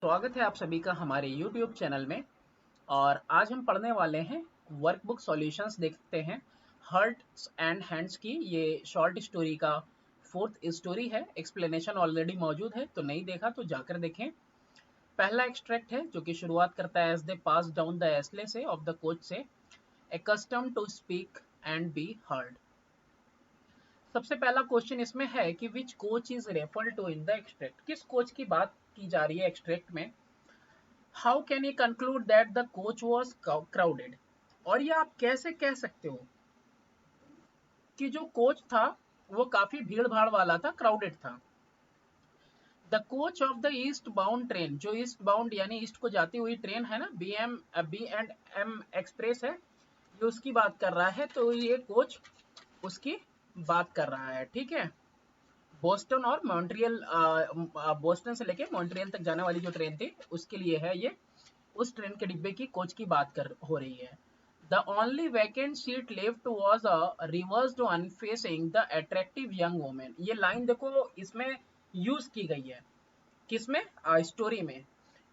स्वागत है आप सभी का हमारे YouTube चैनल में। और आज हम पढ़ने वाले हैं वर्कबुक सॉल्यूशंस। देखते हैं हर्ट्स एंड हैंड्स की ये शॉर्ट स्टोरी का फोर्थ स्टोरी है। एक्सप्लेनेशन ऑलरेडी मौजूद है, तो नहीं देखा तो जाकर देखें। पहला एक्सट्रैक्ट है जो कि शुरुआत करता है as they pass down the aisle से ऑफ द कोच से, accustomed to speak and be heard. सबसे पहला क्वेश्चन इसमें है कि which coach is referred to in the extract. किस कोच की बात की जा रही है एक्सट्रैक्ट में। How can you conclude that the coach was crowded. और ये आप कैसे कह सकते हो कि जो कोच था वो काफी भीड़ भाड़ वाला था, क्राउडेड था। The coach of the east bound train, जो ईस्ट बाउंड यानी ईस्ट को जाती हुई ट्रेन है ना, बी एंड एम एक्सप्रेस है, ये उसकी बात कर रहा है। तो ये कोच उसकी बात कर रहा है, ठीक है। बोस्टन और मॉन्ट्रियल, बोस्टन से लेके मॉन्ट्रियल तक जाने वाली जो ट्रेन थी उसके लिए है ये। उस ट्रेन के डिब्बे की कोच की बात कर हो रही है। The only vacant seat left was a reversed one facing the attractive young women. ये लाइन देखो इसमें यूज की गई है किसमें, स्टोरी में,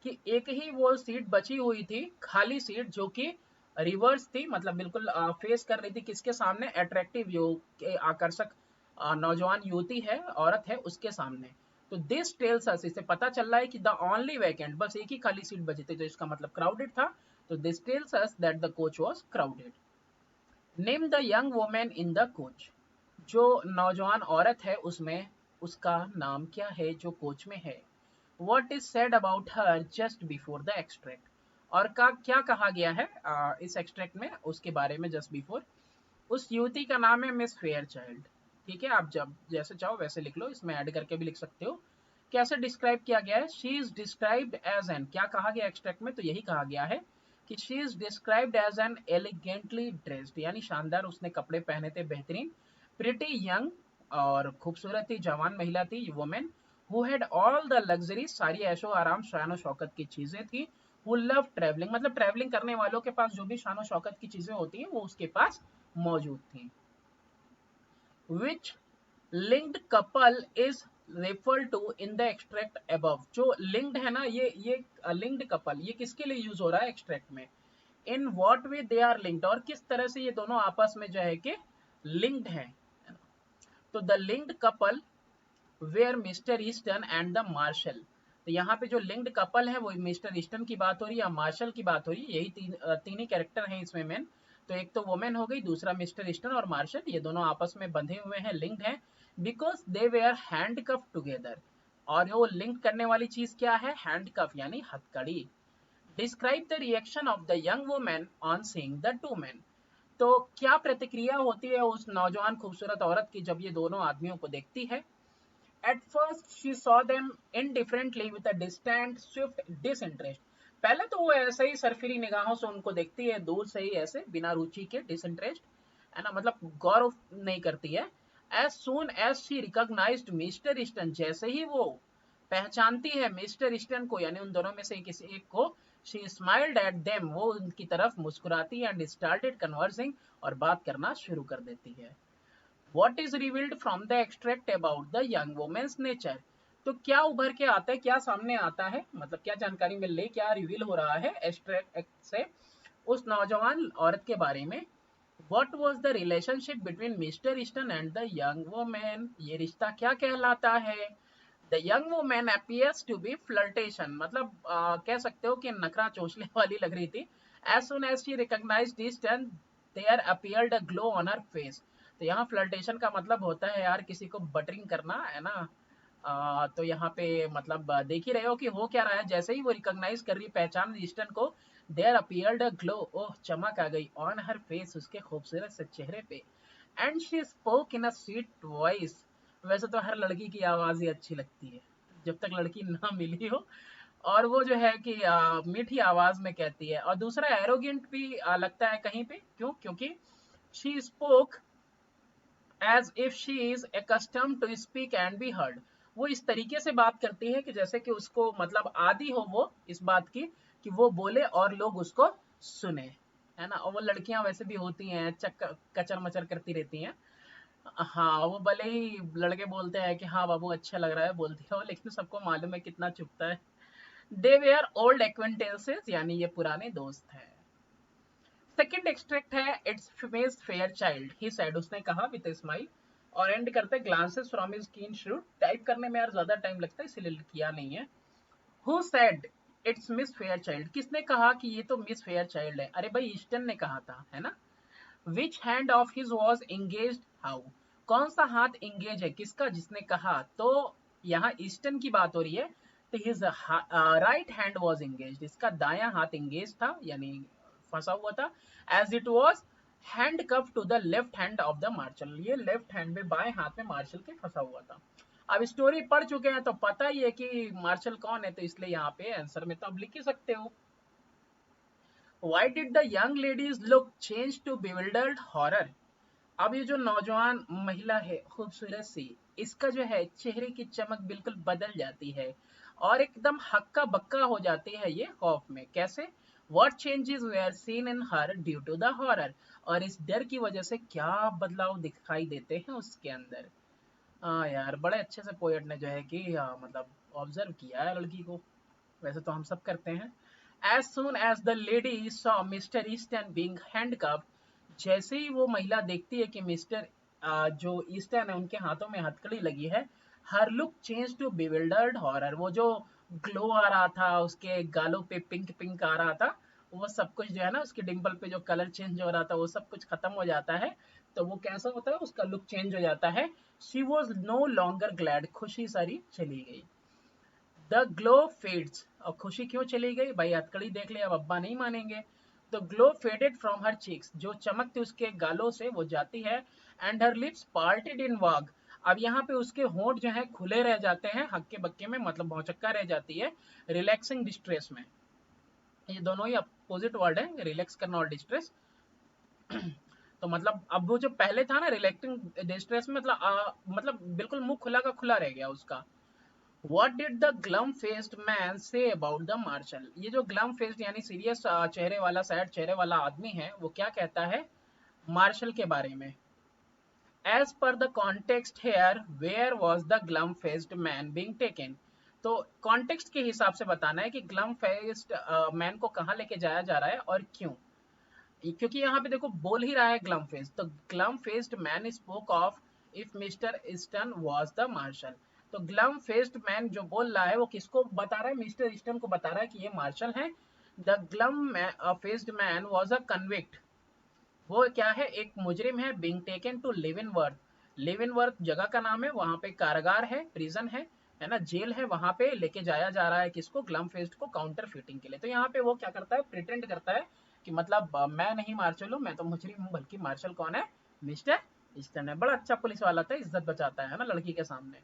कि एक ही वो सीट बची हुई थी, खाली सीट, जो कि रिवर्स थी, मतलब बिल्कुल फेस कर रही थी किसके सामने, अट्रैक्टिव आकर्षक नौजवान युवती है, औरत है, उसके सामने। तो दिस टेल्स अस, इससे पता चल रहा है कि द ओनली वैकेंट, बस एक ही खाली सीट बची थी, तो इसका मतलब क्राउडेड था। तो this tells us that the coach was crowded. Name the young women in the coach. जो नौजवान औरत है उसमें, उसका नाम क्या है जो कोच में है। What is said about her just before the extract। और का क्या कहा गया है इस एक्सट्रैक्ट में उसके बारे में जस्ट बिफोर। उस युवती का नाम है मिस फेयर चाइल्ड। ठीक है, आप जब जैसे चाहो वैसे लिख लो, इसमें ऐड करके भी लिख सकते हो। कैसे डिस्क्राइब किया गया है, she is described as an, क्या कहा गया एक्सट्रैक्ट में, तो यही कहा गया है कि she is described as an elegantly dressed, यानी शानदार उसने कपड़े पहने थे, बेहतरीन। प्रिटी यंग, और खूबसूरत थी, जवान महिला थी, women. Who had all the luxury, सारी ऐशो आराम शान शौकत की चीजें थी। हु लव ट्रेवलिंग, मतलब ट्रेवलिंग करने वालों के पास जो भी शान शौकत की चीजें होती हैं वो उसके पास मौजूद थी। Which linked couple is refer to in the extract above. जो लिंक्ड है ना, ये लिंक्ड कपल, ये किसके लिए यूज हो रहा है एक्सट्रैक्ट में। In what way they are linked, और किस तरह से ये दोनों आपस में जो है कि लिंक्ड है। तो the linked couple were mister Easton and the marshal. तो यहाँ पे जो लिंक्ड कपल है वो मिस्टर ईस्टन की बात हो रही है या मार्शल की बात हो रही है, यही तीन ही कैरेक्टर हैं इसमें मेन। तो एक तो वुमेन हो गई, दूसरा मिस्टर ईस्टन और मार्शल, ये दोनों आपस में बंधे हुए हैं, लिंक्ड हैं, because they were handcuff together. और वो लिंक करने वाली चीज क्या है, हैंड कफ यानी हथकड़ी। Describe the reaction of the young women on seeing the two men। तो क्या प्रतिक्रिया होती है उस नौजवान खूबसूरत औरत की जब ये दोनों आदमियों को देखती है। At first she saw them indifferently with a distant, swift disinterest। पहले तो वो ऐसे ही सरफिरी निगाहों से उनको देखती है, दूर से ही ऐसे बिना रुचि के, डिसइंटरेस्ट है ना, मतलब गौर नहीं करती है। As soon as she recognized mister Easton, जैसे ही वो पहचानती है मिस्टर ईस्टन को, यानी उन दोनों में से किसी एक को, she smiled at them, वो उनकी तरफ मुस्कुराती है, and started conversing, और बात करना शुरू कर देती है। What is revealed from the extract about the young woman's nature। तो क्या उभर के आता है, क्या सामने आता है, मतलब क्या जानकारी मिल रही, क्या रिवील हो रहा है एक्सट्रैक्ट से उस नौजवान औरत के बारे में। What was the relationship between Mr. Easton and the young woman। ये रिश्ता क्या कहलाता है। The young woman appears to be flirtation, मतलब कह सकते हो कि नखरा चोंचने वाली लग रही थी। As soon as she recognized Easton, there appeared a glow on her face। तो यहाँ फ्लर्टेशन का मतलब होता है यार किसी को बटरिंग करना, है ना। तो यहाँ पे मतलब देख ही रहे हो कि हो क्या रहा है, जैसे ही वो रिकॉग्नाइज कर रही, पहचान ईस्टन को, देयर अपीयर्ड अ ग्लो, ओह चमक आ गई, ऑन हर फेस, उसके खूबसूरत से चेहरे पे। And she spoke in a sweet voice. वैसे तो हर लड़की की आवाज ही अच्छी लगती है जब तक लड़की ना मिली हो, और वो जो है कि मीठी आवाज में कहती है। और दूसरा एरोगेंट भी लगता है कहीं पे, क्यों, क्योंकि she spoke as if she is accustomed to speak and be heard। वो इस तरीके से बात करती है कि जैसे कि उसको मतलब आदी हो वो इस बात की कि वो बोले और लोग उसको सुने, है ना। और वो लड़कियां वैसे भी होती हैं, कचर मचर करती रहती हैं। हाँ, वो भले ही लड़के बोलते हैं कि हाँ बाबू अच्छा लग रहा है, बोलती है वो, लेकिन सबको मालूम है कितना चुभता है। दे वेयर ओल्ड एक्वेंटेंसेस, यानी ये पुराने दोस्त हैं। सेकेंड एक्सट्रैक्ट है, it's miss fair child he said, उसने कहा विद स्माइल, और एंड करते ग्लांसेस फ्रॉम हिज कीन श्रूड। टाइप करने में यार ज्यादा टाइम लगता है इसलिए किया नहीं है। Who said it's miss fair child, किसने कहा कि ये तो मिस फेयर चाइल्ड है? अरे भाई ईस्टन ने कहा था, है ना। Which hand of his was engage, how, कौन सा हाथ एंगेज है, किसका, जिसने कहा, तो यहाँ ईस्टन की बात हो रही है। तो his right hand was engage, इसका दायां हाथ एंगेज था यानी फंसा हुआ था। As it was handcuffed to the left hand of the marshal, ये लेफ्ट हैंड में बाएं हाथ में मार्शल के फंसा हुआ था। अब स्टोरी पढ़ चुके हैं तो पता ही है कि मार्शल कौन है, तो इसलिए यहाँ पे आंसर में तो अब लिख ही सकते हो। Why did the young ladies look change to bewildered horror? अब ये जो नौजवान महिला है खूबसूरत सी, इसका जो है चेहरे की चमक बिल्कुल बदल जाती है और एकदम हक्का बक्का हो जाती है ये खौफ में। कैसे? What changes were seen in her due to the horror? और इस डर की वजह से क्या बदलाव दिखाई देते हैं उसके अंदर। हाँ यार, बड़े अच्छे से पोएट ने जो है कि मतलब ऑब्जर्व किया है लड़की को, वैसे तो हम सब करते हैं। As soon as the lady saw Mr. Easton being handcuffed, जैसे ही वो महिला देखती है कि मिस्टर जो ईस्टन है उनके हाथों में हथकड़ी लगी है, her look change to bewildered horror, वो जो ग्लो आ रहा था उसके गालों पे, पिंक पिंक आ रहा था, वो सब कुछ जो है ना, उसके डिंपल पे जो कलर चेंज हो रहा था वो सब कुछ खत्म हो जाता है। तो वो कैसा होता है, उसका लुक चेंज हो जाता है। She was no longer glad, खुशी सारी चली गई। द ग्लो फेड्स, अब खुशी क्यों चली गई भाई, हथकड़ी देख ले, अब अब्बा नहीं मानेंगे। The glow faded from her cheeks, जो चमक थी उसके गालों से वो जाती है। And her lips parted in वाग, अब यहाँ पे उसके होंठ जो है खुले रह जाते हैं हक्के बक्के में, मतलब भौचक्का रह जाती है रिलैक्सिंग डिस्ट्रेस में। ये दोनों ही अपोजिट वर्ड है, रिलैक्स करना और डिस्ट्रेस। तो मतलब अब वो जो पहले था ना रिलैक्सिंग डिस्ट्रेस में, मतलब बिल्कुल मुंह खुला का खुला रह गया उसका। What did the glum-faced man say about the marshal? ये जो glum-faced यानी सीरियस चेहरे वाला, सैड चेहरे वाला आदमी है, वो क्या कहता है मार्शल के बारे में? As per the context here, where was the glum-faced man being taken? तो कॉन्टेक्स्ट के हिसाब से बताना है कि ग्लम फेस्ड मैन को कहाँ लेके जाया जा रहा है और क्यों। क्योंकि यहाँ पे देखो बोल ही रहा है ग्लम फेस्ड, तो glum faced man spoke of if mister Easton was the marshal. तो ग्लम फेस्ड मैन जो बोल रहा है वो किसको बता रहा है, मिस्टर ईस्टन को बता रहा है कि ये मार्शल है। The glum faced man was a convict, वो क्या है, एक मुजरिम है। बीइंग टेकन टू लिविनवर्थ, लिविनवर्थ जगह का नाम है, वहां पे कारागार है, प्रिजन है ना, जेल है, वहां पे लेके जाया जा रहा है किसको, ग्लम फेस्ट को काउंटर फिटिंग के लिए। तो यहाँ पे वो क्या करता है, प्रिटेंड करता है कि मतलब मैं नहीं मार्शल हूँ, मैं तो मुजरिम हूँ, बल्कि मार्शल कौन है, मिस्टर ईस्टन है। बड़ा अच्छा पुलिस वाला था, इज्जत बचाता है ना लड़की के सामने।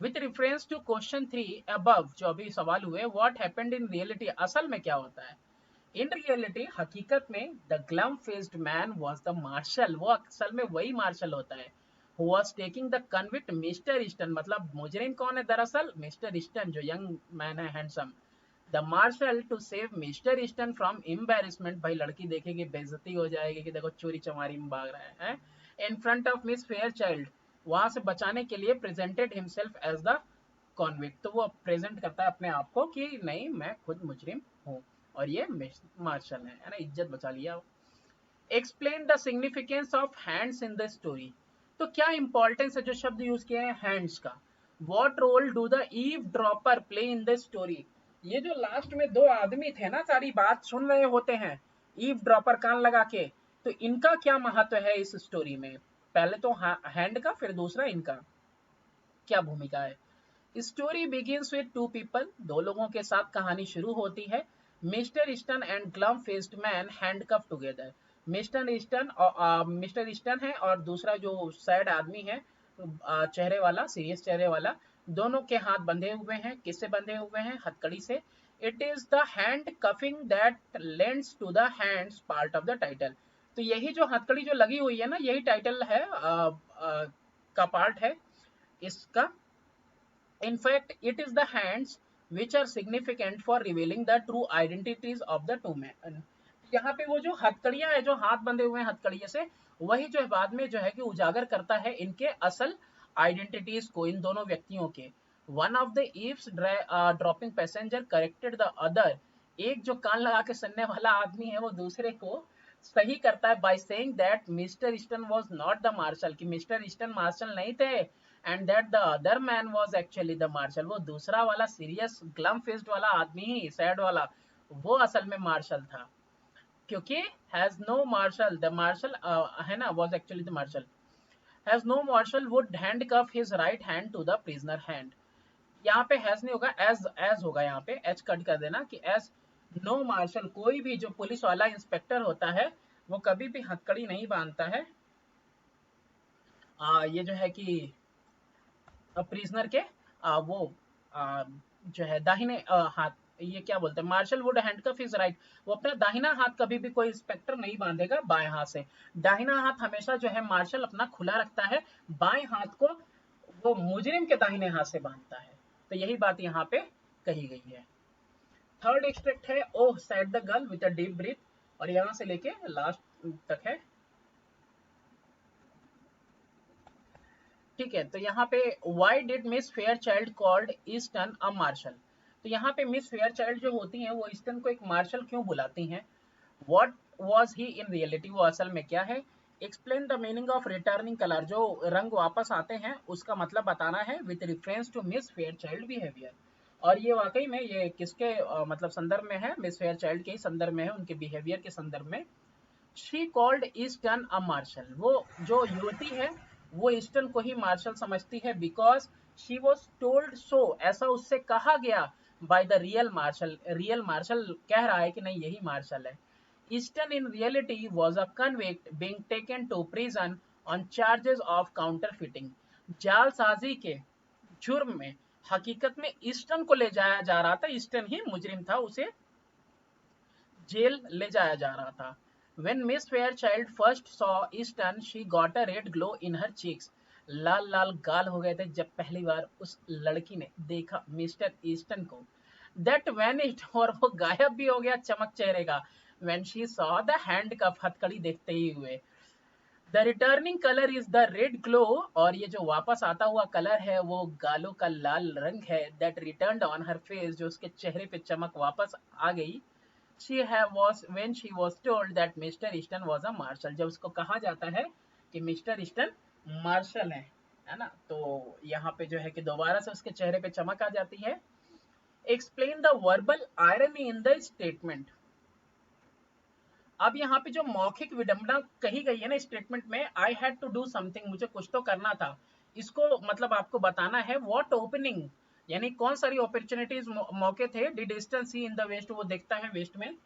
With reference to question 3 above, जो अभी सवाल हुए, व्हाट हैपेंड इन रियलिटी, असल में क्या होता है। इन रियलिटी, हकीकत में, the glum faced man was the marshal, वो असल में वही मार्शल होता है। Who was taking the convict mister Easton, मतलब मुजरिम कौन है दरअसल, मिस्टर ईस्टन जो यंग मैन है, handsome. The marshal to save mister Easton from embarrassment, भाई लड़की देखेगी बेइज्जती हो जाएगी कि देखो चोरी चमारी में भाग रहा है in front of miss Fairchild, वहां से बचाने के लिए presented himself as the convict, तो वो प्रेजेंट करता है अपने आप को कि नहीं मैं खुद मुजरिम हूँ और ये मार्शल है ना, इज्जत बचा लिया। Explain the significance of hands in the story, तो क्या इंपॉर्टेंस है जो शब्द यूज किए हैं हैंड्स का। What role do the eavesdropper play in the story, ये जो लास्ट में दो आदमी थे ना, सारी बात सुन रहे होते हैं ईव ड्रॉपर कान लगा के, तो इनका क्या महत्व है इस स्टोरी में। पहले तो हैंड का, फिर दूसरा इनका क्या भूमिका है। Story begins with two people, दो लोगों के साथ कहानी शुरू होती है। Mister Easton and glum faced man handcuff together, मिस्टर ईस्टन है और दूसरा जो सैड आदमी है, चेहरे वाला, सीरियस चेहरे वाला, दोनों के हाथ बंधे हुए हैं, किससे बंधे हुए हैं, हथकड़ी से। It is the handcuffing that lends to the hands part of the title, तो यही जो हथकड़ी जो लगी हुई है ना, यही टाइटल है का पार्ट है इसका। In fact, it is the hands which are significant for revealing the true identities of the two men. यहाँ पे वो जो हथकड़ियां है, जो हाथ बंधे हुए हैं हथकड़ियों से, वही जो है बाद में जो है कि उजागर करता है इनके असल आइडेंटिटीज को, इन दोनों व्यक्तियों के। One of the eaves dropping passenger corrected the other, एक जो कान लगा के सुनने वाला आदमी है वो दूसरे को सही करता है by saying that mister Easton was not the marshal, कि मिस्टर ईस्टन मार्शल नहीं थे, and that the other man was actually the marshal, वो दूसरा वाला सीरियस ग्लम फेस्ड वाला आदमी ही, सैड वाला, वो असल में मार्शल था, क्योंकि as no marshal, the marshal है ना, was actually the marshal, as no marshal would handcuff his right hand to the prisoner hand. यहाँ पे हैज नहीं होगा, एज होगा, यहाँ पे एच कट कर देना कि एज नो मार्शल, कोई भी जो पुलिस वाला इंस्पेक्टर होता है वो कभी भी हथकड़ी नहीं बांधता है ये जो है कि प्रिजनर के वो जो है दाहिने हाथ, ये क्या बोलते हैं, marshal would handcuff his right, वो अपना दाहिना हाथ कभी भी कोई इंस्पेक्टर नहीं बांधेगा बाएं हाथ से, दाहिना हाथ हमेशा जो है मार्शल अपना खुला रखता है, बाएं हाथ को वो मुजरिम के दाहिने हाथ से बांधता है। तो यही बात यहाँ पे कही गई है। थर्ड एक्सट्रैक्ट है oh said the girl with a deep breath, और यहाँ से लेके लास्ट तक है, ठीक है। तो यहाँ पे why did miss Fairchild called Easton a marshal, तो यहाँ पे मिस फेयर चाइल्ड जो होती हैं वो ईस्टन को एक मार्शल क्यों बुलाती हैं, what was he in reality, वो असल में क्या है, explain the meaning of returning colour, जो रंग वापस आते हैं उसका मतलब बताना है with reference to miss Fairchild behaviour, और ये वाकई में ये किसके मतलब संदर्भ में है, मिस फेयर चाइल्ड के ही संदर्भ में है, उनके बिहेवियर के संदर्भ में। She called Easton a marshal, वो जो युवती है वो ईस्टन को ही मार्शल समझती है, because she was told so, ऐसा उससे कहा गया, by the real marshal, real marshal कह रहा है कि नहीं यही मार्शल है। Easton in reality was a convict being taken to prison on charges of counterfeiting, जालसाजी के जुर्म में हकीकत में ईस्टन को ले जाया जा रहा था, ईस्टन ही मुजरिम था, उसे जेल ले जाया जा रहा था। When Miss Fairchild first saw Easton, she got a red glow in her cheeks. लाल लाल गाल हो गए थे जब पहली बार उस लड़की ने देखा मिस्टर ईस्टन को। That vanished, और वो गायब भी हो गया चमक चेहरे का। When she saw the handcuff, हथकड़ी देखते ही हुए। The returning colour is the red glow, और ये जो वापस आता हुआ कलर है वो गालों का लाल रंग है, that return on her face, जो उसके चेहरे पे चमक वापस आ गई। she have was when she was told that Mr. Easton was a marshal, जब उसको कहा जाता है कि मिस्टर ईस्टन मार्शल है ना, तो यहाँ पे जो है कि दोबारा से उसके चेहरे पे चमक आ जाती है। Explain the verbal irony in the statement, अब यहाँ पे जो मौखिक विडंबना कही गई है ना स्टेटमेंट में, I had to do something, मुझे कुछ तो करना था, इसको मतलब आपको बताना है व्हाट ओपनिंग, यानी कौन सारी अपॉर्चुनिटीज मौके थे, did Easton see in the west, वो देखता है वेस्ट में।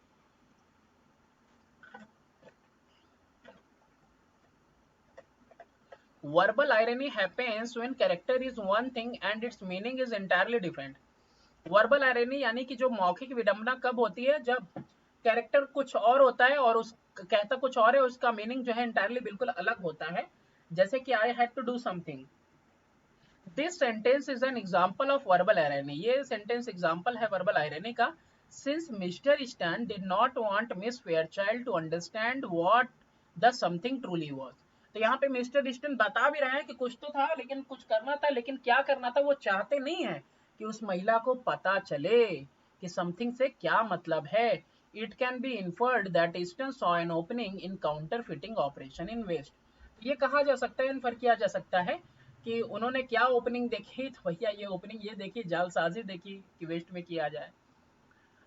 Verbal irony happens when character is one thing and its meaning is entirely different. Verbal irony यानी कि जो मौखिक विडंबना कब होती है, जब कैरेक्टर कुछ और होता है और उस कहता कुछ और है, उसका मीनिंग जो है इंटायरली बिल्कुल अलग होता है, जैसे कि I had to do something. This sentence is an example of verbal irony, ये सेंटेंस एग्जांपल है वर्बल आयरनी का। Since mister Easton did not want miss Fairchild to understand what the something truly was, तो यहाँ पे mister Easton बता भी रहे हैं कि कुछ तो था, लेकिन कुछ करना था, लेकिन क्या करना था वो चाहते नहीं है कि उस महिला को पता चले कि समथिंग से क्या मतलब है। It can be inferred that Easton saw an opening in counterfeiting operation in west, ये कहा जा सकता है, इन्फर किया जा सकता है कि उन्होंने क्या ओपनिंग देखी, तो भैया ये ओपनिंग ये देखी, जालसाजी देखी कि वेस्ट में किया जाए।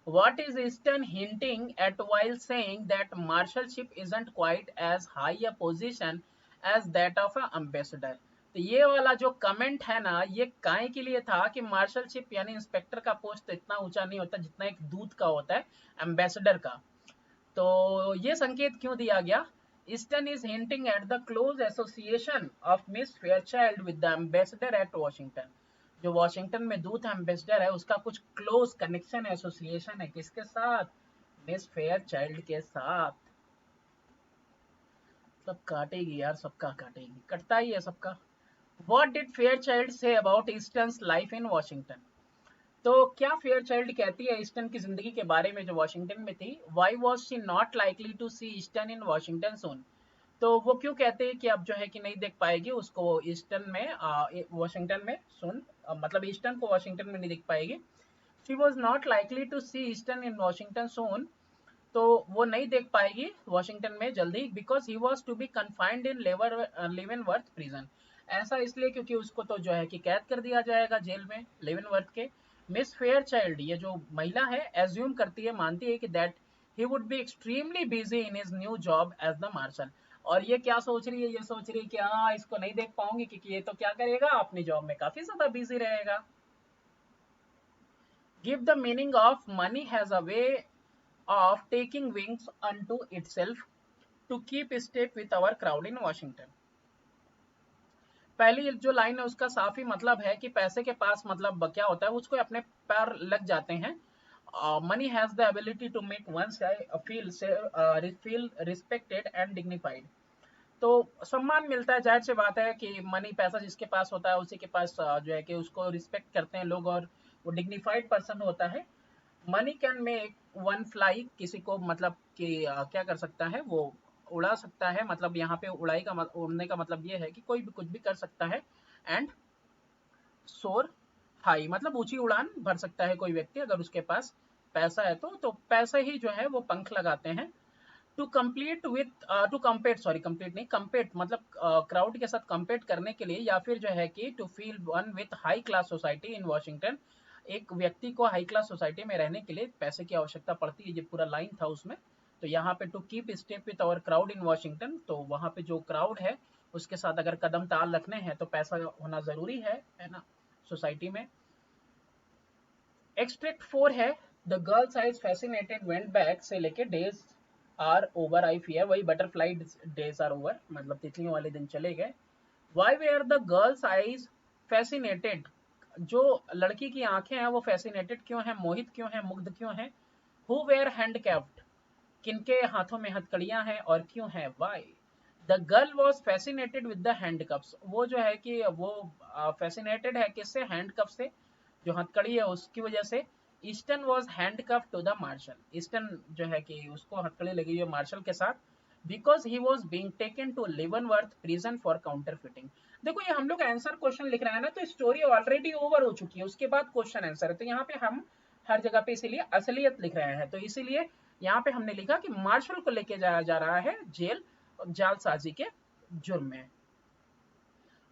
What is Easton hinting at while saying that marshalship isn't quite as high a position as that of an ambassador? तो ये वाला जो कमेंट है ना, ये काय के लिए था कि मार्शलशिप यानी इंस्पेक्टर का पोस्ट इतना ऊंचा नहीं होता जितना एक दूत का होता है, एम्बेसडर का। तो ये संकेत क्यों दिया गया, Easton is hinting at the close association of Miss Fairchild with the ambassador at Washington, जो वॉशिंगटन में दूत एम्बेसडर है उसका कुछ क्लोज कनेक्शन एसोसिएशन है किसके साथ, मिस फेयर चाइल्ड के साथ। सब काटेगी यार, सबका काटेगी, कटता ही है सबका। What did fair child say about ईस्टर्न्स life in Washington, तो क्या फेयर चाइल्ड कहती है ईस्टन की जिंदगी के बारे में जो वॉशिंगटन में थी। Why was she not likely to see Easton in Washington soon, तो वो क्यों कहते हैं कि अब जो है कि नहीं देख पाएगी उसको ईस्टर्न में, वॉशिंगटन में सुन, मतलब ईस्टर्न को वॉशिंगटन में नहीं देख पाएगी। She was not likely to see Easton in Washington soon, तो वो नहीं देख पाएगी वॉशिंगटन में जल्दी, because he was to be confined in Leavenworth prison. ऐसा इसलिए क्योंकि उसको तो जो है कि कैद कर दिया जाएगा जेल में लेवनवर्थ के। मिस फेयर चाइल्ड, ये जो महिला है, एज्यूम करती है, मानती है कि that he would be extremely busy in his new job as the marshal. और ये क्या सोच रही है, ये सोच रही है कि हाँ इसको नहीं देख पाऊंगी क्योंकि ये तो क्या करेगा, अपनी जॉब में काफी ज्यादा बिजी रहेगा। Give the meaning of money has a way of taking wings unto itself to keep step with our crowd in Washington। पहली जो लाइन है उसका साफ ही मतलब है कि पैसे के पास मतलब क्या होता है, उसको अपने पैर लग जाते हैं। Money has the ability to make one feel respected and dignified. तो सम्मान मिलता है, जाहिर सी बात है कि मनी, पैसा जिसके पास होता है उसी के पास जो है कि उसको रिस्पेक्ट करते हैं लोग, और वो डिग्निफाइड पर्सन होता है। Money can make one fly, किसी को मतलब कि क्या कर सकता है, वो उड़ा सकता है, मतलब यहाँ पे उड़ाई का उड़ने का मतलब ये है कि कोई भी कुछ भी कर सकता है। एंड सोर हाई, मतलब ऊंची उड़ान भर सकता है कोई व्यक्ति अगर उसके पास पैसा है तो पैसे ही जो है वो पंख लगाते हैं। To compete with to compete, sorry compete नहीं, कम्पेट मतलब क्राउड के साथ कम्पेट करने के लिए, या फिर जो है कि to feel one with high class society in Washington. एक व्यक्ति को हाई क्लास सोसाइटी में रहने के लिए पैसे की आवश्यकता पड़ती है, ये पूरा लाइन था उसमें। तो यहाँ पे to keep step with our crowd in Washington, तो वहाँ पे जो क्राउड है उसके साथ अगर कदम ताल रखने हैं तो पैसा होना जरूरी है ना सोसाइटी में। एक्सट्रैक्ट 4 है, the girl's eyes fascinated went back, से लेके days are over I fear, वही बटरफ्लाई डेज आर ओवर, मतलब तितलियों वाले दिन चले गए। Why were the girl's eyes fascinated, जो लड़की की आंखें हैं वो फैसिनेटेड क्यों है, मोहित क्यों है, मुग्ध क्यों है। हु वेयर हैंड कैप्ड, किनके हाथों में हथकड़ियां हैं और क्यों है, why. The girl was fascinated with the handcuffs, वो जो है कि वो फैसिनेटेड है किससे, हैंडकप से, जो हथकड़ी है उसकी वजह से। Easton was handcuff to the marshal, Easton जो है कि उसको हथकड़ी लगी हुई है मार्शल के साथ, because he was being taken to Leavenworth prison for counterfeiting. देखो ये हम लोग आंसर क्वेश्चन लिख रहे हैं ना, तो स्टोरी ऑलरेडी ओवर हो चुकी है, उसके बाद क्वेश्चन आंसर है, तो यहाँ पे हम हर जगह पे इसीलिए असलियत लिख रहे हैं, तो इसीलिए यहाँ पे हमने लिखा कि मार्शल को लेके जाया जा रहा है जेल जालसाजी के जुर्म में।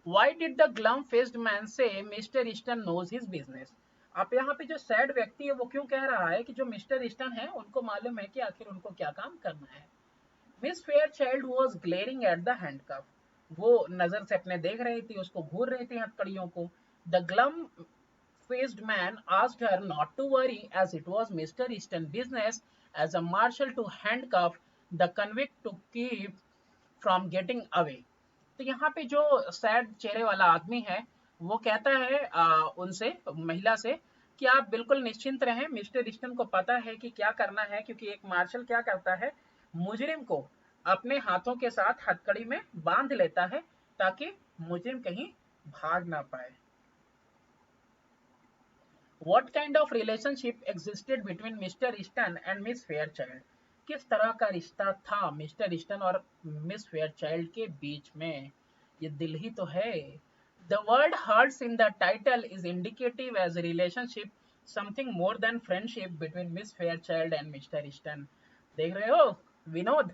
Why did the glum faced man say Mr. Easton knows his business? आप यहाँ पे जो सैड व्यक्ति है वो क्यों कह रहा है कि जो मिस्टर ईस्टन है उनको मालूम है कि आखिर उनको क्या काम करना है। Miss fair child was glaring at the handcuff, वो नजर से अपने देख रही थी, उसको घूर रही थी हथकड़ियों को। The glum faced man asked her not to worry as it was Mr. Easton business as a marshal to handcuff the convict to keep from getting away। तो यहाँ पे जो सैड चेहरे वाला आदमी है वो कहता है उनसे, महिला से, कि आप बिल्कुल निश्चिंत रहें, मिस्टर ईस्टन को पता है कि क्या करना है, क्योंकि एक मार्शल क्या करता है, मुजरिम को अपने हाथों के साथ हथकड़ी में बांध लेता है ताकि मुजरिम कहीं भाग ना पाए। What kind of relationship existed between Mr. Easton and Miss Fairchild? किस तरह का रिश्ता था मिस्टर ईस्टन और मिस फेयरचाइल्ड के बीच में? ये दिल ही तो है। The word hearts in the title is indicative as a relationship, something more than friendship between Miss Fairchild and Mr. Easton। देख रहे हो विनोद,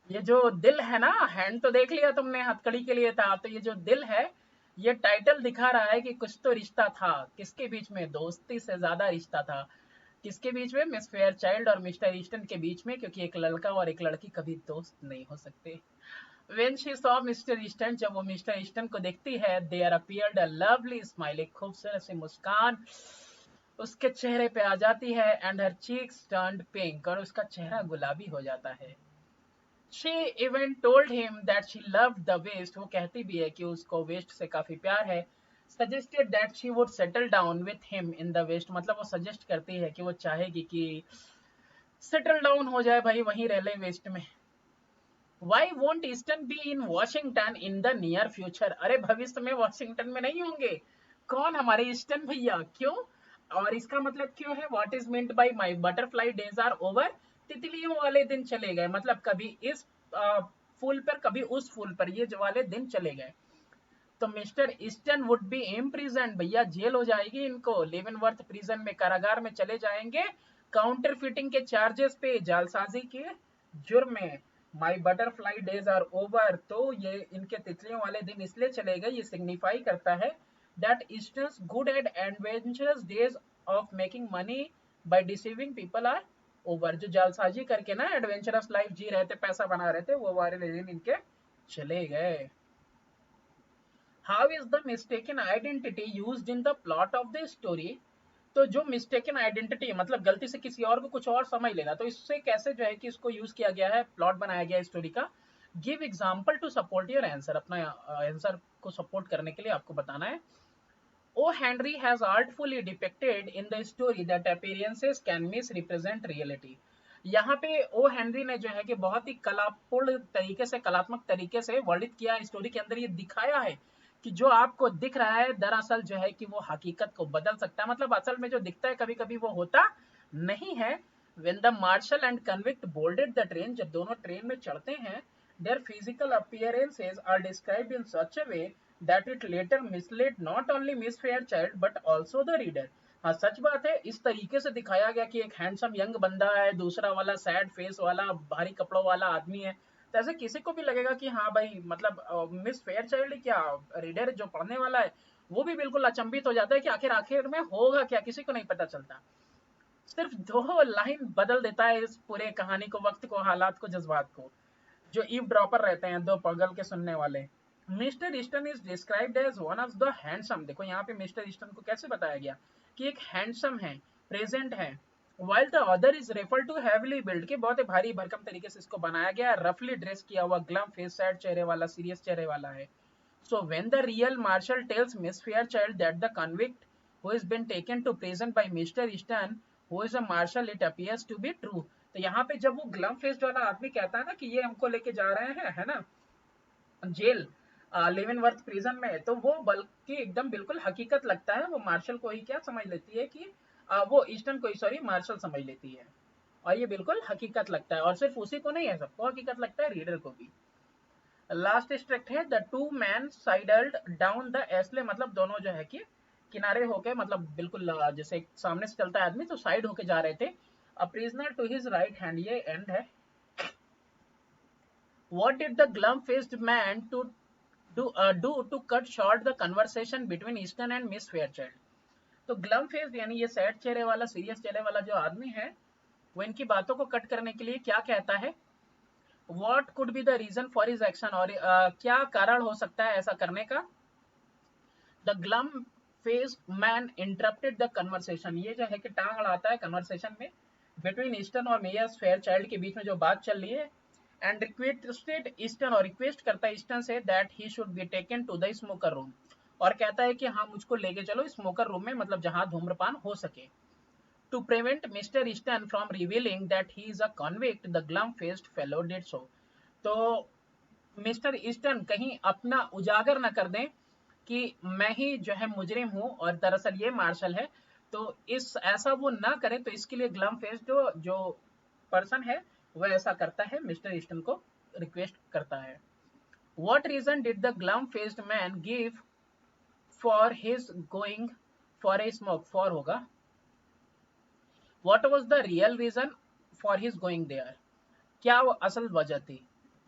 ये जो दिल है ना, हैंड तो देख लिया तुमने, हथकड़ी के लिए था, तो ये जो दिल है ये टाइटल दिखा रहा है कि कुछ तो रिश्ता था, किसके बीच में, दोस्ती से ज्यादा रिश्ता था। किसके बीच में, मिस फेयरचाइल्ड और मिस्टर ईस्टन के बीच में, क्योंकि एक लड़का और एक लड़की कभी दोस्त नहीं हो सकते। When she saw Mr. Easton, जब वो मिस्टर ईस्टन को देखती है, there appeared a lovely smile, एक खूबसूरत सी मुस्कान उसके चेहरे पे आ जाती है, and her cheeks turned pink, और उसका चेहरा गुलाबी हो जाता है। She even told him that she loved the West, वो कहती भी है कि उसको वेस्ट से काफी प्यार है। Suggested that she would settle down with him in the West, मतलब वो सजेस्ट करती है कि वो चाहेगी कि सेटल डाउन हो जाए भाई, वहीं रह ले वेस्ट में। Why won't Easton be in Washington in the near future? अरे भविष्य में वॉशिंगटन में नहीं होंगे। कौन, हमारे ईस्टन भैया, क्यों, और इसका मतलब क्यों है, what is meant by my butterfly days are over, तितलियों वाले दिन चले गए, मतलब कभी इस फूल पर, कभी उस फूल पर, ये जो वाले दिन चले गए तो Mister Easton would be imprison, भैया जेल हो जाएगी इनको, लेवनवर्थ प्रिजन में, कारागार में चले जाएंगे काउंटर फिटिंग के चार्जेस पे, जालसाजी के जुर्म में। माई बटरफ्लाई डेज आर ओवर, तो ये इनके तितलियों वाले दिन इसलिए चले गए, ये सिग्निफाई करता है that Easton's good and adventurous days of making money by deceiving people are over. जो जालसाजी करके ना एडवेंचरस लाइफ जी रहे थे, पैसा बना रहे थे, वो वाले दिन इनके चले गए। How is the mistaken identity used in the plot of the story, तो जो मिस्टेकन आइडेंटिटी मतलब गलती से किसी और को कुछ और समझ लेना, तो इससे कैसे जो है कि इसको यूज किया गया है, प्लॉट बनाया गया है स्टोरी का। Give example to support your answer, अपना आंसर को सपोर्ट करने के लिए आपको बताना है। O Henry has artfully depicted in the story that appearances can misrepresent reality. यहाँ पे ओ हेनरी ने जो है कि बहुत ही कलापूर्ण तरीके से, कलात्मक तरीके से वर्णित किया स्टोरी के अंदर, ये दिखाया है कि जो आपको दिख रहा है दरअसल जो है कि वो हकीकत को बदल सकता है, मतलब असल में जो दिखता है कभी कभी वो होता नहीं है। When the marshal and convict boarded the train, जब दोनों ट्रेन में चढ़ते हैं, their physical appearances are described in such a way that it later misled not only Miss Fairchild but also the reader। हाँ सच बात है, इस तरीके से दिखाया गया कि एक हैंडसम यंग बंदा है, दूसरा वाला सैड फेस वाला भारी कपड़ों वाला आदमी है, तो ऐसे किसी को भी लगेगा कि हाँ भाई मतलब मिस फेयर चाइल्ड क्या, रीडर जो पढ़ने वाला है वो भी बिल्कुल अचंभित हो जाता है कि आखिर आखिर में होगा क्या, किसी को नहीं पता चलता। सिर्फ दो लाइन बदल देता है इस पूरे कहानी को, वक्त को, हालात को, जज्बात को। जो ईव ड्रॉपर रहते हैं, दो पगल के सुनने वाले। Mister Easton is described as one of the handsome, देखो यहाँ पे मिस्टर ईस्टन को कैसे बताया गया कि एक हैंडसम है, प्रेजेंट है। While the other is refer to heavily build, के बहुत ही भारी भरकम तरीके से इसको बनाया गया, रफली ड्रेस किया हुआ, ग्लम फेस, सैड चेहरे वाला, सीरियस चेहरे वाला है। So when the real marshal tells Miss Fairchild that the convict who has been taken to prison by Mr. Easton, who is a marshal, it appears to be true। तो यहाँ पे जब वो ग्लम फेस्ड वाला आदमी कहता है ना कि ये हमको लेके जा रहे हैं, है ना, जेल, लेवनवर्थ प्रिजन में, तो वो बल्कि एकदम बिल्कुल हकीकत लगता है। वो मार्शल को ही क्या समझ लेती है कि वो ईस्टन को ही, सॉरी, मार्शल समझ लेती है, और ये बिल्कुल हकीकत लगता है, और सिर्फ उसी को नहीं है, सबको हकीकत लगता है, रीडर को भी। लास्ट स्ट्रिक्ट है, the two men sidled down the aisle, मतलब दोनों जो है कि किनारे होके, मतलब बिल्कुल जैसे सामने से चलता है आदमी तो साइड होके जा रहे थे। A prisoner to his right hand, ये एंड है। What did the glum faced man to do to cut short the conversation between Easton and Miss Fairchild. तो ग्लम फेस्ड यानी ये सैड चेहरे वाला, सीरियस चेहरे वाला जो आदमी है, वो इनकी बातों को कट करने के लिए क्या कहता है, What could be the reason for his action, और क्या कारण हो सकता है ऐसा करने का। The glum faced man interrupted the conversation, ये जो है कि टांग अड़ाता है कन्वर्सेशन में, between ईस्टन और मिस फेयरचाइल्ड के बीच में जो बात चल रही है, एंड रिक्वेस्टेड ईस्टन, और रिक्वेस्ट करता है ईस्टन से that he should be taken to the smoker room, और कहता है कि हाँ मुझको लेके चलो स्मोकर रूम में, मतलब जहां धूम्रपान हो सके। To prevent Mr. Easton from revealing that he is a convict, the glum-faced fellow did so। तो मिस्टर ईस्टन कहीं अपना उजागर न कर दें कि मैं ही जो है मुजरिम हूं और दरअसल ये मार्शल है, तो इस ऐसा वो ना करें, तो इसके लिए ग्लम फेस जो पर्सन है वो ऐसा करता है, मिस्टर ईस्टन को रिक्वेस्ट करता है। What reason did the glum-faced man give for his going for a smoke? For होगा What was the real reason for his going there? क्या वो असल वजह थी?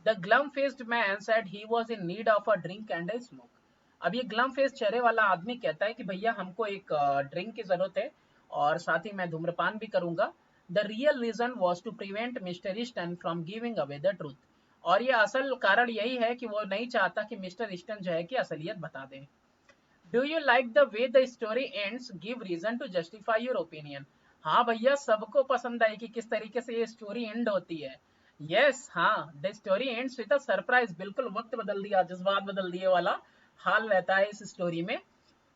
The glum-faced man said he was in need of a drink and a smoke। अब ये glum face चेहरे वाला आदमी कहता है कि भैया हमको एक ड्रिंक की जरूरत है और साथ ही मैं धूम्रपान भी करूंगा। The real reason was to prevent Mr. Easton from giving away the truth। और ये असल कारण यही है कि वो नहीं चाहता कि मिस्टर ईस्टन जो है कि असलियत बता दे। Do you like the way the story ends, give reason to justify your opinion. हाँ भैया, सबको पसंद आई कि किस तरीके से ये स्टोरी एंड होती है। यस हाँ, the story ends with a surprise, बिल्कुल वक्त बदल दिया, जज्बात बदल दिए वाला हाल रहता है इस स्टोरी में।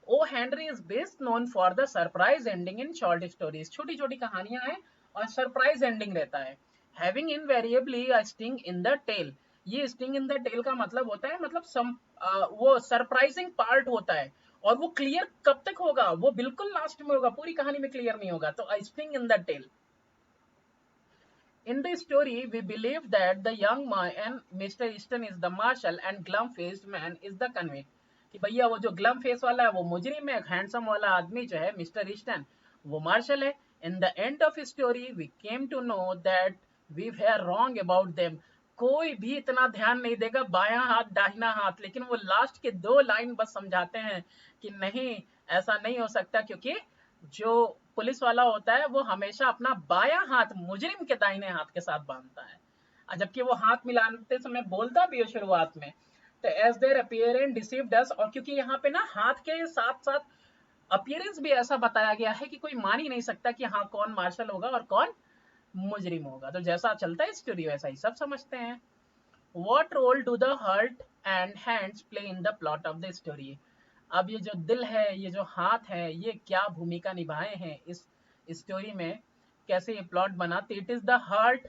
O Henry is best known for the surprise ending in short stories, छोटी छोटी कहानियां हैं और सरप्राइज एंडिंग रहता है। Having invariably a sting in the tail, ये स्टिंग इन द टेल का मतलब होता है, मतलब वो सरप्राइजिंग पार्ट होता है, और वो क्लियर कब तक होगा, वो बिल्कुल लास्ट में होगा, पूरी कहानी में क्लियर नहीं होगा, तो sting in the tail. In the story, we believe that the young man, Mr. Easton, is the marshal and glum-faced man is the convict. कि भैया वो जो ग्लम फेस वाला है वो मुजरिम है, हैंडसम वाला आदमी जो है मिस्टर ईस्टन वो मार्शल है. In the end of story we came to know that we were wrong about them. कोई भी इतना ध्यान नहीं देगा बायां हाथ दाहिना हाथ, लेकिन वो लास्ट के 2 लाइन बस समझाते हैं कि नहीं ऐसा नहीं हो सकता, क्योंकि जो पुलिस वाला होता है वो हमेशा अपना बायां हाथ मुजरिम के दाहिने हाथ के साथ बांधता है, जबकि वो हाथ मिलाते समय बोलता भी है शुरुआत में. तो एज देयर अपीयरेंस डिसीव्ड अस, और क्योंकि यहाँ पे ना हाथ के साथ साथ अपीयरेंस भी ऐसा बताया गया है कि कोई मान ही नहीं सकता कि हाँ कौन मार्शल होगा और कौन मुजरिम होगा. तो जैसा चलता है स्टोरी वैसा ही सब समझते हैं. What role do the heart and hands play in the plot of the story? अब ये जो दिल है ये जो हाथ है ये क्या भूमिका निभाए हैं इस स्टोरी में, कैसे ये प्लॉट बना. It is the heart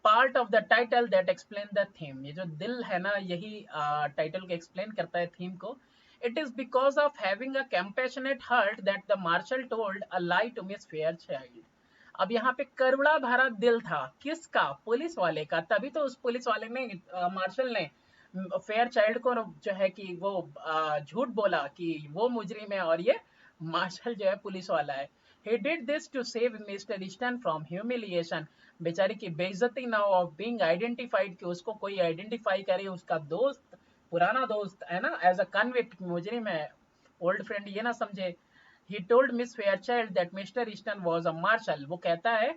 part of the title that explain the theme. ये जो दिल है ना यही टाइटल को एक्सप्लेन करता है थीम को. It is because of having a compassionate heart that the marshal told a lie to miss Fairchild. अब यहाँ पे करुणा भरा दिल था किसका, पुलिस वाले का. तभी तो उस पुलिस वाले ने मार्शल ने फेयर चाइल्ड को जो है कि वो झूठ बोला कि वो मुजरिम है और ये मार्शल जो है पुलिस वाला है. He did this to save Mr. Easton from humiliation. बेचारी की बेइज्जती ना हो ऑफ बीइंग आइडेंटिफाइड, कि उसको कोई आइडेंटिफाई करे, उसका दोस्त पुराना दोस्त है ना एज अ कन्विक्ट मुजरिम है, ओल्ड फ्रेंड ये ना समझे. He told Miss Fairchild that Mr. Easton was a marshal. वो कहता है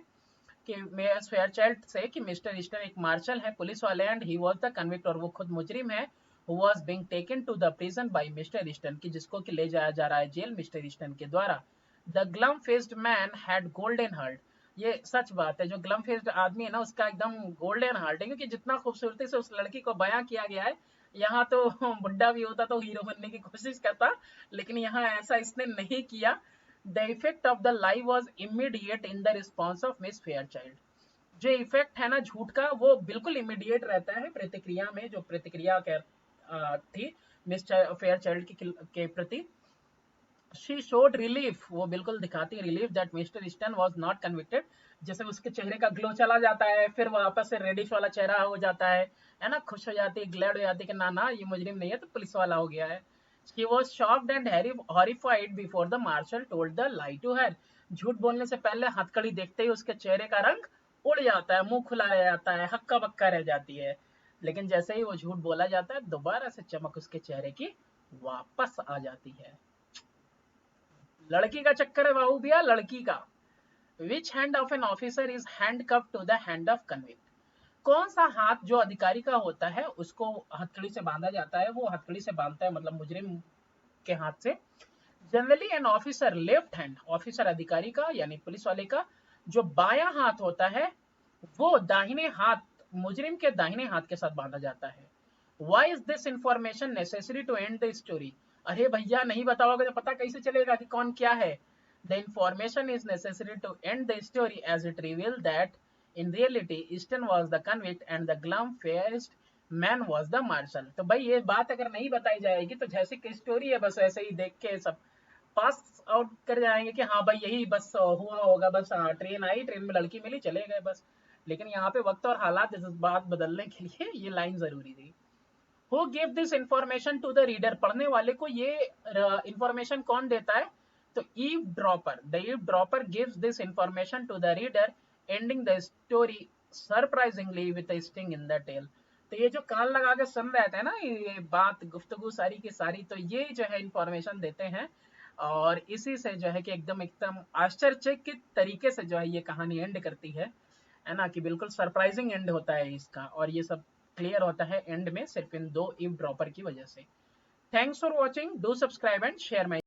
कि मिस फेयरचाइल्ड से कि मिस्टर ईस्टन एक मार्शल है पुलिस वाले, and he was the convict, और वो खुद मुजरिम है, who was being taken to the prison by Mister Easton, की जिसको कि ले जाया जा रहा है जेल मिस्टर ईस्टन के द्वारा. The glum faced man had golden heart. ये सच बात है, जो ग्लम फेस्ड आदमी है ना उसका एकदम गोल्डन हार्ट है, क्योंकि जितना खूबसूरती से उस लड़की को बयां किया गया है, यहाँ तो बुढ़ा भी होता तो हीरो बनने की कोशिश करता, लेकिन यहाँ ऐसा इसने नहीं किया. The effect of the lie was immediate in the response of Miss Fairchild. जो इफेक्ट है ना झूठ का वो बिल्कुल इमीडिएट रहता है प्रतिक्रिया में, जो प्रतिक्रिया थी मिस्टर फेयरचाइल्ड के प्रति. शी शोड रिलीफ, वो बिल्कुल दिखाती है relief that mister Easton was not convicted. जैसे उसके चेहरे का ग्लो चला जाता है, फिर वापस से रेडिश वाला चेहरा हो जाता है ना, खुश हो जाती है, ग्लैड हो जाती है कि ना ना ये मुजरिम नहीं है तो पुलिस वाला हो गया है. She was shocked and horrified before the marshal told the lie to her. झूठ बोलने से पहले हथकड़ी देखते ही उसके चेहरे का रंग उड़ जाता है, मुंह खुला रह जाता है, हक्का बक्का रह जाती है. लेकिन जैसे ही वो झूठ बोला जाता है दोबारा से चमक उसके चेहरे की वापस आ जाती है. लड़की का चक्कर है बाबू भैया, लड़की का. Which hand of an officer is handcuffed to the hand of convict? कौन सा हाथ जो अधिकारी का होता है उसको हथकड़ी से बांधा जाता है, वो हथकड़ी से बांधता है मतलब मुजरिम के हाथ से. Generally an officer left hand, officer अधिकारी का यानी पुलिस वाले का जो बायां हाथ होता है वो दाहिने हाथ मुजरिम के दाहिने हाथ के साथ बांधा जाता है. Why is this information necessary to end the story? अरे भैया नहीं बताओगे तो पता कैसे चलेगा कि कौन क्या है. The information is necessary to end the story as it revealed that in reality Easton was the convict and the glum-faced man was the marshal. तो भाई ये बात अगर नहीं बताई जाएगी तो जैसे कि स्टोरी है बस वैसे ही देख के सब पास आउट कर जाएंगे कि हाँ भाई यही बस हुआ होगा, बस ट्रेन आई, ट्रेन में लड़की मिली, चले गए बस. लेकिन यहाँ पे वक्त और हालात बात बदलने के लिए ये लाइन जरूरी थी. Who gave this information to the reader? पढ़ने वाले को ये information कौन देता है? तो eavesdropper. The eavesdropper gives this information to the reader, ending the story surprisingly with a sting in the tail. तो ये जो कान लगा के सुन रहे थे ना ये बात गुफ्तगू सारी की सारी, तो ये जो है इंफॉर्मेशन देते हैं और इसी से जो है कि एकदम एकदम आश्चर्यचकित तरीके से जो है ये कहानी एंड करती है ना, कि बिल्कुल सरप्राइजिंग एंड होता है इसका, और ये सब क्लियर होता है एंड में सिर्फ इन 2 ईव ड्रॉपर की वजह से. Thanks for watching, do subscribe and share my